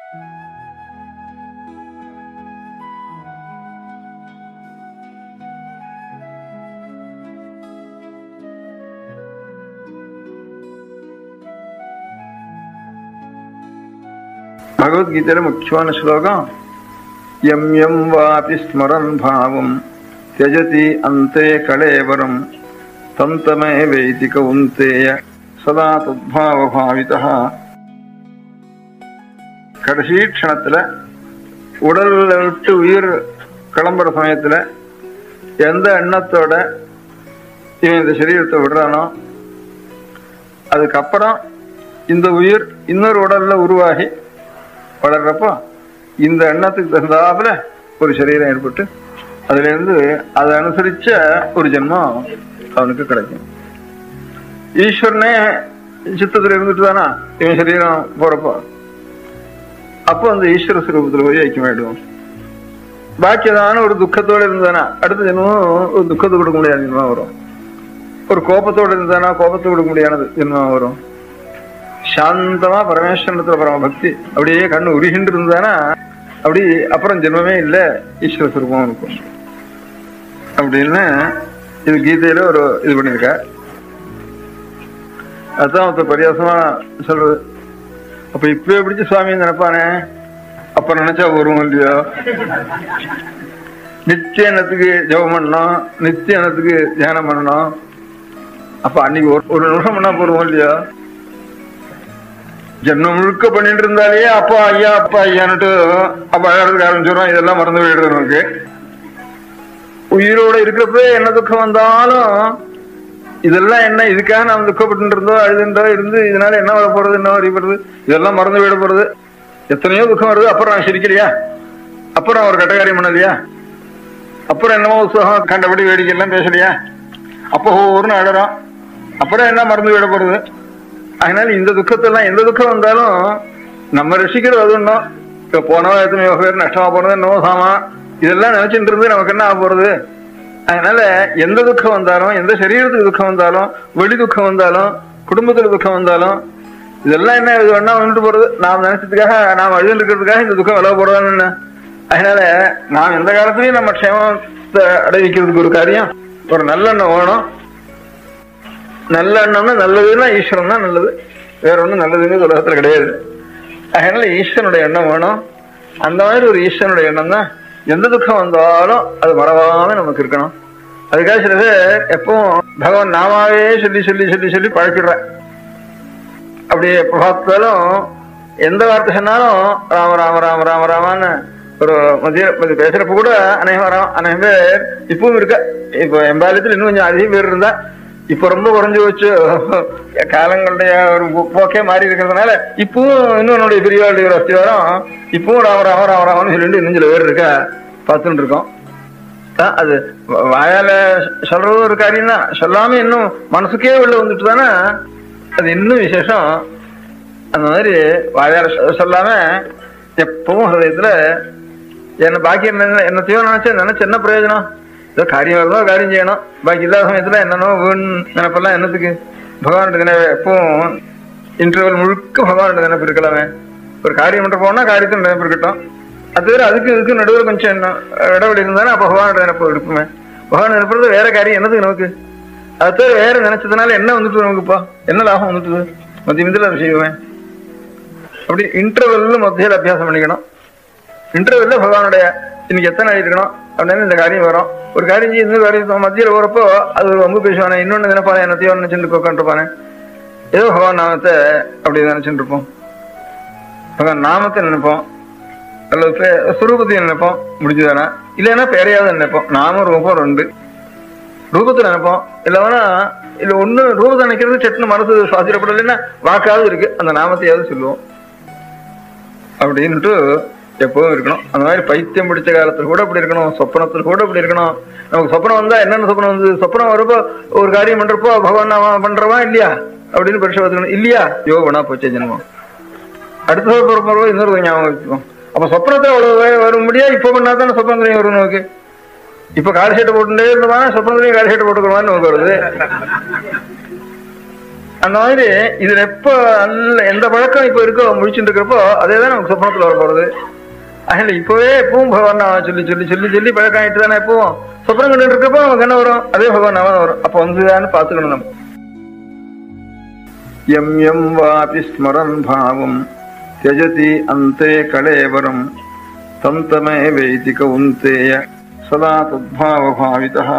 பகவத்கீதையில முக்கியமான ஸ்லோகம், எம் எம் வாபி ஸ்மரன் பாவம் தியஜதி அந்தே கலேவரம் தம் தமே வைதி கௌந்தேய சதா தத்பாவ பாவிதா. கடைசி க்ஷணத்துல உடல்ல விட்டு உயிர் கிளம்புற சமயத்துல எந்த எண்ணத்தோட இவன் இந்த சரீரத்தை விடுறானோ, அதுக்கப்புறம் இந்த உயிர் இன்னொரு உடல்ல உருவாகி வளர்றப்போ இந்த எண்ணத்துக்கு தகுந்தாப்புல ஒரு சரீரம் ஏற்பட்டு அதுல இருந்து அதை அனுசரிச்ச ஒரு ஜென்மம் அவனுக்கு கிடைக்கும். ஈஸ்வரனே சித்தத்துல இருந்துட்டு தானா இவன் சரீரம் போறப்போ, அப்போ அந்த ஈஸ்வர ஸ்வரூபத்துல போய் ஐக்கியமாயிடுவோம். பாக்கி ஏதான ஒரு துக்கத்தோட இருந்தானா அடுத்த ஜென்மம் ஒரு துக்கத்தை கொடுக்க முடியாத ஜென்மம் வரும். ஒரு கோபத்தோட இருந்தானா கோபத்தை கொடுக்க முடியாத ஜென்மம் வரும். சாந்தமா பரமேஸ்வரத்துல பரம பக்தி அப்படியே கண்ணு உருகின்று இருந்தானா அப்படி அப்புறம் ஜென்மமே இல்லை, ஈஸ்வர சுரூபம் இருக்கும் அப்படின்னு இது கீதையில ஒரு இது பண்ணிருக்க. அதுதான் ஒருத்தர் பரியாசமா சொல்றது. அப்ப இப்பவே பிடிச்சு சுவாமின்னு நினைப்பானே, அப்ப நினைச்சா வருவோம் இல்லையோ. நித்திய எண்ணத்துக்கு ஜபம் பண்ணணும், நித்திய எண்ணத்துக்கு தியானம் பண்ணணும். அப்ப அன்னைக்கு ஒரு நிமிஷம் பண்ணா போருவோம் இல்லையோ. ஜென்மம் முழுக்க பண்ணிட்டு இருந்தாலே அப்பா ஐயான்னுட்டு அப்ப அழகிறதுக்கு ஆரம்பிச்சிடும். இதெல்லாம் மறந்து போயிடுறது நமக்கு. உயிரோட இருக்கிறப்ப என்ன துக்கம் வந்தாலும் இதெல்லாம் என்ன, இதுக்காக நாம் துக்கப்பட்டு இருந்தோ அழுதுன்றோ இருந்து இதனால என்ன வர போறது, என்ன வரைப்படுறது, இதெல்லாம் மறந்து போயிட போறது. எத்தனையோ துக்கம் வருது, அப்புறம் நான் சிரிக்கலையா, அப்புறம் ஒரு கட்டகாரியம் பண்ணலையா, அப்புறம் என்னமோ உற்சாகம் கண்டபடி வேடிக்கை எல்லாம் பேசலையா, அப்போ ஒவ்வொரு அழறோம், அப்புறம் என்ன மறந்து போயிட போறது. அதனால இந்த துக்கத்தெல்லாம் எந்த துக்கம் வந்தாலும் நம்ம ரசிக்கிறது அது ஒன்றும். இப்ப போனவா எத்தனையோ பேர் நஷ்டமா போனது என்னவோ சாமா, இதெல்லாம் நினைச்சுட்டு இருந்து நமக்கு என்ன ஆக போறது. அதனால எந்த துக்கம் வந்தாலும், எந்த சரீரத்துக்கு துக்கம் வந்தாலும், வெளி துக்கம் வந்தாலும், குடும்பத்துல துக்கம் வந்தாலும், இதெல்லாம் என்ன இது ஒன்னா வந்துட்டு போறது. நாம் நினைச்சதுக்காக நாம் அழுது இருக்கிறதுக்காக இந்த துக்கம் விலக போறதான்னு என்ன. அதனால நாம் எந்த காலத்திலயும் நம்ம க்ஷேமத்தை அடைவிக்கிறதுக்கு ஒரு காரியம் ஒரு நல்லெண்ணம் வேணும். நல்ல எண்ணம்னா நல்லதுன்னா ஈஸ்வரன் தான் நல்லது, வேற ஒன்றும் நல்லதுன்னு உலகத்துல கிடையாது. அதனால ஈஸ்வரனுடைய எண்ணம் வேணும். அந்த மாதிரி ஒரு ஈஸ்வரனுடைய எண்ணம் தான் எந்த துக்கம் வந்தாலும் அது மறவாம நமக்கு இருக்கணும். அதுக்காக சில பேர் எப்பவும் பகவான் நாமாவே சொல்லி சொல்லி சொல்லி சொல்லி பழக்கிடுற. அப்படி பார்த்தாலும் எந்த வார்த்தை சொன்னாலும் ராம ராம ராம ராம ராமான்னு ஒரு மத்திய பேசுறப்ப கூட அநேகம் பேர் இப்பவும் இருக்க. இப்போ எம்பாலயத்தில் இன்னும் கொஞ்சம் அதிகம் பேர் இருந்தா, இப்ப ரொம்ப குறைஞ்சு வச்சு காலங்களுடைய ஒரு போக்கே மாறி இருக்கிறதுனால இப்பவும் இன்னும் என்னுடைய பெரியவாளுடைய ஒரு அஸ்திவாரம் இப்பவும் ராம ராம ராம ராமன்னு சொல்லிட்டு இன்னும் சில பேர் இருக்கா பார்த்துட்டு இருக்கோம். அது வாயால சொல்றது ஒரு காரியம் தான், சொல்லாம இன்னும் மனசுக்கே உள்ள வந்துட்டு தானே அது இன்னும் விசேஷம். அந்த மாதிரி வாயால சொல்லாம எப்பவும் ஹதயத்துல என்ன பாக்கி என்னத்தையோ நினைச்ச என்ன பிரயோஜனம். ஏதோ காரியம் வருதோ காரியம் செய்யணும், பாக்கி இல்லாத சமயத்துல என்னன்னோ வீண் நினைப்பெல்லாம் என்னத்துக்கு. பகவானுடைய நினைவு எப்பவும் இன்டர்வல் முழுக்க பகவானுடைய நினைப்பு இருக்கலாமே. ஒரு காரியம் பண்ற போனா காரியத்தில் நினைப்பு இருக்கட்டும். அது வேற அதுக்கு இதுக்கு நடுவில் கொஞ்சம் என்ன இடைவெளி இருந்தாலும் அப்ப பகவானுடைய நினைப்பு இருக்குமே. பகவான் நினைப்பது வேற காரியம் என்னதுக்கு நமக்கு. அது தவிர வேற நினைச்சதுனால என்ன வந்துட்டு நமக்குப்பா, என்ன லாபம் வந்துட்டுது. மத்தியமத்தில் அதை செய்வேன். அப்படி இன்டர்வெல்ல மத்தியில் அபியாசம் பண்ணிக்கணும். இன்டர்வெல்ல பகவானுடைய இன்னைக்கு எத்தனை இருக்கணும் அப்படின்னு இந்த காரியம் வரும். ஒரு காரியம் செய்ய இன்னொரு காரியம் மத்தியில் போறப்போ அது ஒரு ரொம்ப பேசுவானே, இன்னொன்னு நினைப்பானே, என்னத்தையோ நினைச்சுட்டு உட்காந்துருப்பானே. ஏதோ பகவான் நாமத்தை அப்படி நினைச்சுட்டு இருப்போம். பகவான் நாமத்தை நினைப்போம், அல்லது சுரூபத்தையும் நினைப்போம் முடிஞ்சுதானா, இல்லைன்னா பேரையாவது நினைப்போம். நாமும் ரூபம் ரெண்டு ரூபத்தை நினைப்போம். இல்லைன்னா இல்ல ஒண்ணு ரூபத்தை நினைக்கிறது சட்டுன்னு மனசு சுவாசிக்கப்படலைன்னா வாக்காவது இருக்கு, அந்த நாமத்தையாவது சொல்லுவோம் அப்படின்ட்டு எப்பவும் இருக்கணும். அந்த மாதிரி பைத்தியம் பிடிச்ச காலத்துல கூட அப்படி இருக்கணும், சொப்பனத்துல கூட அப்படி இருக்கணும். நமக்கு சொப்பனம் வந்தா என்னென்ன சொப்பனம் வந்து, சொப்பனம் வரப்போ ஒரு காரியம் பண்றப்போ பகவான் நாம பண்றவா இல்லையா அப்படின்னு பரிசு பார்த்துக்கணும். இல்லையா யோகனா போச்சே ஜென்மம், அடுத்த பொறுப்போ இன்னொரு ஞாபகம் வச்சுக்கோம். அப்ப சொப்பனத்தை அவ்வளவு வர முடியாது. இப்ப பண்ணாதானே சொப்பனத்திலையும் வரும் நமக்கு. இப்ப கால் சீட்டை போட்டுட்டே இருந்தோம்னா சொப்பனத்திலையும் கால் சீட்டை போட்டுக்கிறோமான்னு நமக்கு வருது. அந்த மாதிரி இதுல எப்ப நல்ல எந்த பழக்கம் இப்ப இருக்கோ முடிச்சுட்டு இருக்கிறப்போ அதேதான் நமக்கு சொப்னத்துல வர போறது. அதில் இப்பவே எப்பவும் பகவான் நாம சொல்லி சொல்லி சொல்லி சொல்லி பழக்கம் ஆயிட்டு தானே எப்பவும் சொப்னம் கண்டு இருக்கப்போ நமக்கு என்ன வரும், அதே பகவான் நாம வரும். அப்ப வந்துதான்னு பாத்துக்கணும் நம்ம. எம் எம் வாபி ஸ்மரன் பாவம் தியஜதி அந்தே கலேவரம் தந்தமே வைதிக உந்தேய சதா தத்பாவ பாவிதா